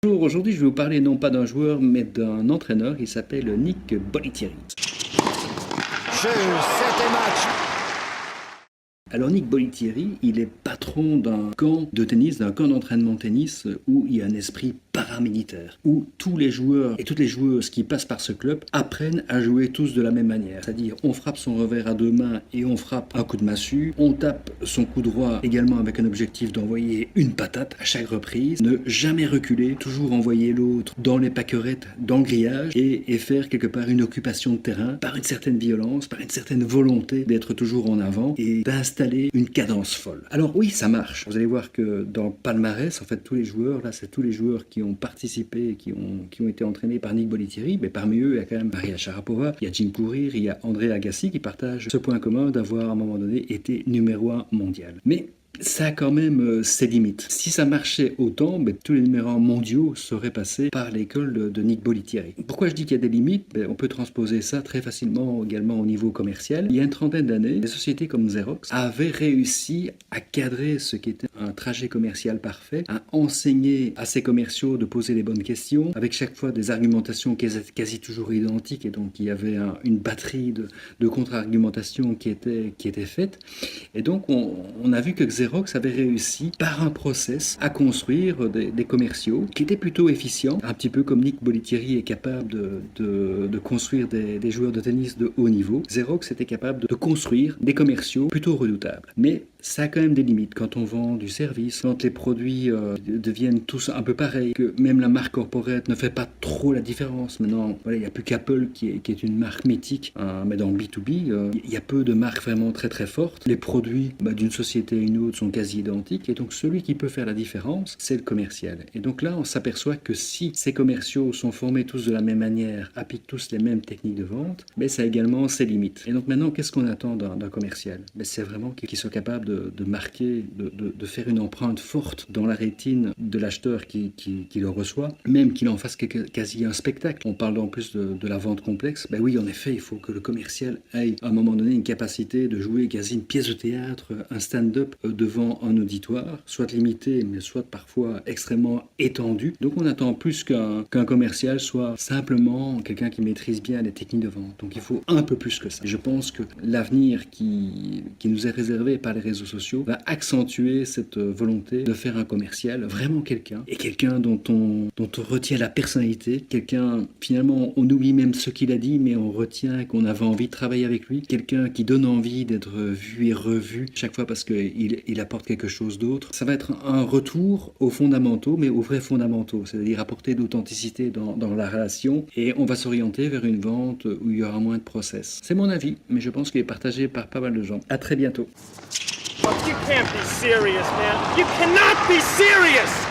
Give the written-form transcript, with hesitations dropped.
Bonjour, aujourd'hui je vais vous parler non pas d'un joueur mais d'un entraîneur, il s'appelle Nick Bollettieri. Jeu, 7 match. Alors Nick Bollettieri, il est patron d'un camp de tennis, d'un camp d'entraînement de tennis où il y a un esprit paramilitaire, où tous les joueurs et toutes les joueuses qui passent par ce club apprennent à jouer tous de la même manière. C'est-à-dire on frappe son revers à deux mains et on frappe un coup de massue, on tape son coup droit également avec un objectif d'envoyer une patate à chaque reprise, ne jamais reculer, toujours envoyer l'autre dans les pâquerettes, dans le grillage et faire quelque part une occupation de terrain par une certaine violence, par une certaine volonté d'être toujours en avant et d'installer une cadence folle. Alors oui, ça marche. Vous allez voir que dans le palmarès, en fait, tous les joueurs, là, c'est tous les joueurs qui ont participé, qui ont été entraînés par Nick Bollettieri, mais parmi eux, il y a quand même Maria Sharapova, il y a Jim Courier, il y a André Agassi qui partagent ce point commun d'avoir à un moment donné été numéro 1 mondial. Mais ça a quand même ses limites. Si ça marchait autant, tous les numéros 1 mondiaux seraient passés par l'école de Nick Bollettieri. Pourquoi je dis qu'il y a des limites? On peut transposer ça très facilement également au niveau commercial. Il y a une trentaine d'années, des sociétés comme Xerox avaient réussi à cadrer ce qui était un trajet commercial parfait, à enseigner à ses commerciaux de poser les bonnes questions, avec chaque fois des argumentations quasi toujours identiques, et donc il y avait une batterie de contre-argumentations qui était faite. Et donc on a vu que Xerox avait réussi par un process à construire des commerciaux qui étaient plutôt efficients, un petit peu comme Nick Bollettieri est capable de construire des joueurs de tennis de haut niveau. Xerox était capable de construire des commerciaux plutôt redoutables. Mais ça a quand même des limites quand on vend du service, quand les produits deviennent tous un peu pareils, que même la marque corporate ne fait pas trop la différence. Maintenant, voilà, il n'y a plus qu'Apple qui est une marque mythique, mais dans le B2B, il y a peu de marques vraiment très très fortes. Les produits d'une société à une autre sont quasi identiques, et donc celui qui peut faire la différence, c'est le commercial. Et donc là, on s'aperçoit que si ces commerciaux sont formés tous de la même manière, appliquent tous les mêmes techniques de vente, ça a également ses limites. Et donc maintenant, qu'est-ce qu'on attend d'un commercial? C'est vraiment qu'il soit capable de marquer, de faire une empreinte forte dans la rétine de l'acheteur qui le reçoit, même qu'il en fasse quasi un spectacle. On parle en plus de la vente complexe. Oui, en effet, il faut que le commercial ait à un moment donné une capacité de jouer quasi une pièce de théâtre, un stand-up devant un auditoire, soit limité, mais soit parfois extrêmement étendu. Donc on attend plus qu'un commercial soit simplement quelqu'un qui maîtrise bien les techniques de vente. Donc il faut un peu plus que ça. Je pense que l'avenir qui nous est réservé par les réseaux sociaux va accentuer cette volonté de faire un commercial, vraiment quelqu'un dont on retient la personnalité, quelqu'un, finalement, on oublie même ce qu'il a dit, mais on retient qu'on avait envie de travailler avec lui, quelqu'un qui donne envie d'être vu et revu chaque fois parce qu'il apporte quelque chose d'autre. Ça va être un retour aux fondamentaux, mais aux vrais fondamentaux, c'est-à-dire apporter d'authenticité dans la relation, et on va s'orienter vers une vente où il y aura moins de process. C'est mon avis, mais je pense qu'il est partagé par pas mal de gens. À très bientôt. You can't be serious, man. You cannot be serious!